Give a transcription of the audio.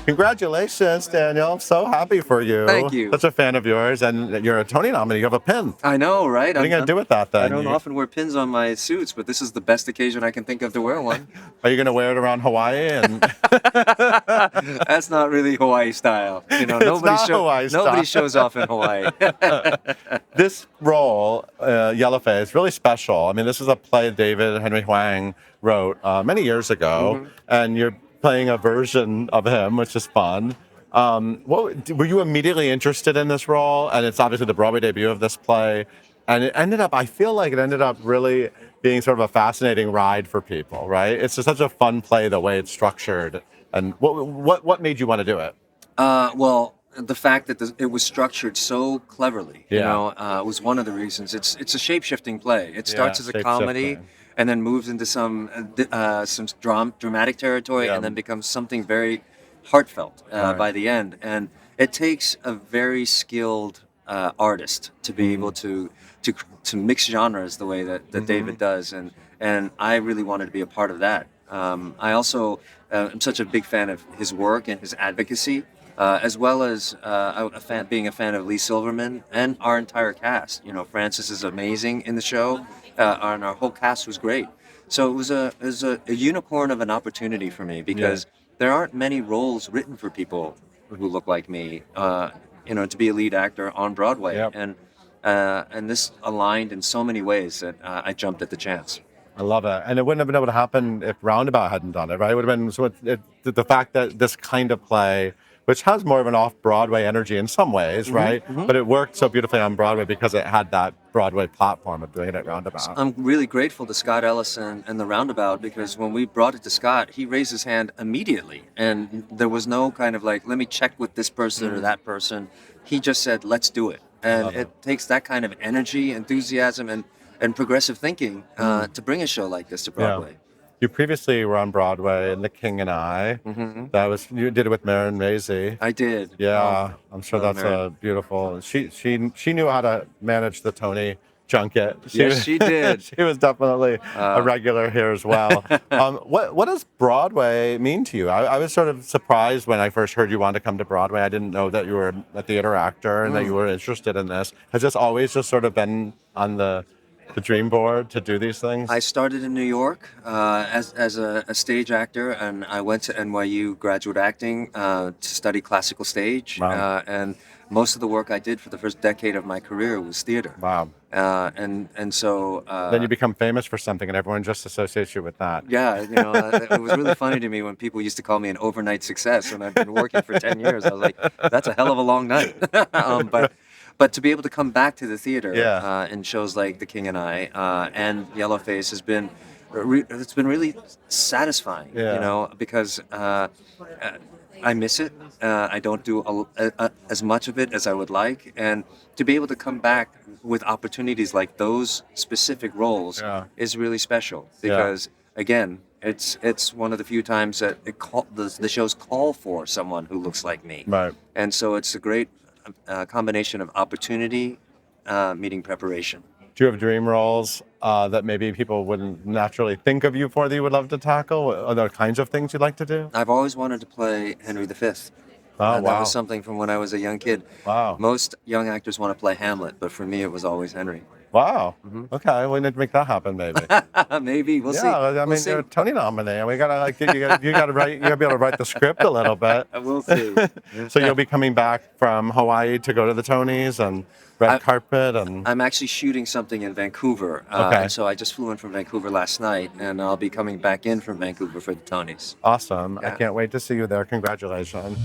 Congratulations, Daniel. I'm so happy for you. Thank you. Such a fan of yours, and you're a Tony nominee. You have a pin. I know, right? What are you going to do with that then? I don't often wear pins on my suits, but this is the best occasion I can think of to wear one. Are you going to wear it around Hawaii? And That's not really Hawaii style. You know, nobody shows off in Hawaii. This role, Yellowface, is really special. I mean, this is a play David Henry Hwang wrote many years ago, and you're playing a version of him, which is fun. Were you immediately interested in this role? And it's obviously the Broadway debut of this play. And I feel like it ended up really being sort of a fascinating ride for people, right? It's just such a fun play, the way it's structured. And what made you want to do it? Well, the fact that it was structured so cleverly, Yeah. was one of the reasons. It's a shape-shifting play. It starts as a comedy and then moves into some dramatic territory and then becomes something very heartfelt by the end. And it takes a very skilled artist to be able to mix genres the way that David does. And I really wanted to be a part of that. I also am such a big fan of his work and his advocacy. As well as being a fan of Lee Silverman and our entire cast. You know, Francis is amazing in the show, and our whole cast was great. So it was a unicorn of an opportunity for me because there aren't many roles written for people who look like me. To be a lead actor on Broadway, and this aligned in so many ways that I jumped at the chance. I love it. And it wouldn't have been able to happen if Roundabout hadn't done it, right? It would have been the fact that this kind of play, which has more of an off-Broadway energy in some ways, right? But it worked so beautifully on Broadway because it had that Broadway platform of doing it at Roundabout. I'm really grateful to Scott Ellison and the Roundabout because when we brought it to Scott, he raised his hand immediately. And there was no kind of like, let me check with this person or that person. He just said, let's do it. And it takes that kind of energy, enthusiasm, and progressive thinking to bring a show like this to Broadway. Yeah. You previously were on Broadway in The King and I. You did it with Marin Mazzie. I did. Yeah, I'm sure that's a beautiful. She knew how to manage the Tony junket. She did. She was definitely a regular here as well. What does Broadway mean to you? I was sort of surprised when I first heard you wanted to come to Broadway. I didn't know that you were a theater actor and that you were interested in this. Has this always just sort of been on the dream board to do these things? I started in New York as a stage actor, and I went to NYU graduate acting to study classical stage. Wow. And most of the work I did for the first decade of my career was theater. Wow. And so then you become famous for something, and everyone just associates you with that. Yeah, it was really funny to me when people used to call me an overnight success, and I've been working for 10 years. I was like, that's a hell of a long night. But to be able to come back to the theater in shows like The King and I and Yellowface has been it's been really satisfying, because I miss it. I don't do as much of it as I would like, and to be able to come back with opportunities like those specific roles is really special because again, it's one of the few times that the shows call for someone who looks like me, Right. and so it's a great combination of opportunity meeting preparation. Do you have dream roles that maybe people wouldn't naturally think of you for that you would love to tackle? Are there kinds of things you'd like to do? I've always wanted to play Henry V. Wow. That was something from when I was a young kid. Wow. Most young actors want to play Hamlet, but for me it was always Henry. Wow. Okay, we need to make that happen, maybe. Maybe we'll see. I mean, you're a Tony nominee. We gotta you gotta be able to write the script a little bit. We'll see. So you'll be coming back from Hawaii to go to the Tonys and red carpet and. I'm actually shooting something in Vancouver. Okay. So I just flew in from Vancouver last night, and I'll be coming back in from Vancouver for the Tonys. Awesome. Yeah. I can't wait to see you there. Congratulations.